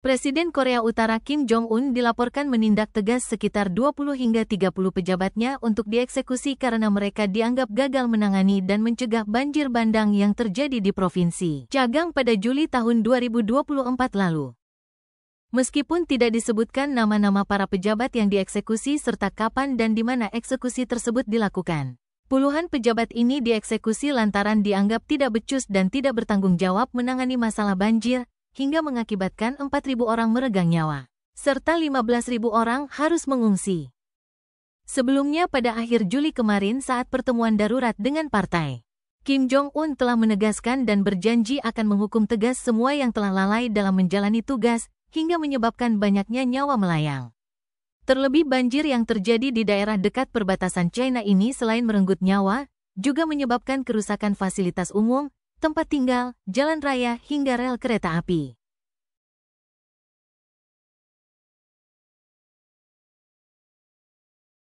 Presiden Korea Utara Kim Jong-un dilaporkan menindak tegas sekitar 20 hingga 30 pejabatnya untuk dieksekusi karena mereka dianggap gagal menangani dan mencegah banjir bandang yang terjadi di Provinsi Jegang pada Juli tahun 2024 lalu. Meskipun tidak disebutkan nama-nama para pejabat yang dieksekusi serta kapan dan di mana eksekusi tersebut dilakukan, puluhan pejabat ini dieksekusi lantaran dianggap tidak becus dan tidak bertanggung jawab menangani masalah banjir, hingga mengakibatkan 4.000 orang meregang nyawa, serta 15.000 orang harus mengungsi. Sebelumnya pada akhir Juli kemarin saat pertemuan darurat dengan partai, Kim Jong-un telah menegaskan dan berjanji akan menghukum tegas semua yang telah lalai dalam menjalani tugas, hingga menyebabkan banyaknya nyawa melayang. Terlebih banjir yang terjadi di daerah dekat perbatasan China ini selain merenggut nyawa, juga menyebabkan kerusakan fasilitas umum, tempat tinggal, jalan raya hingga rel kereta api.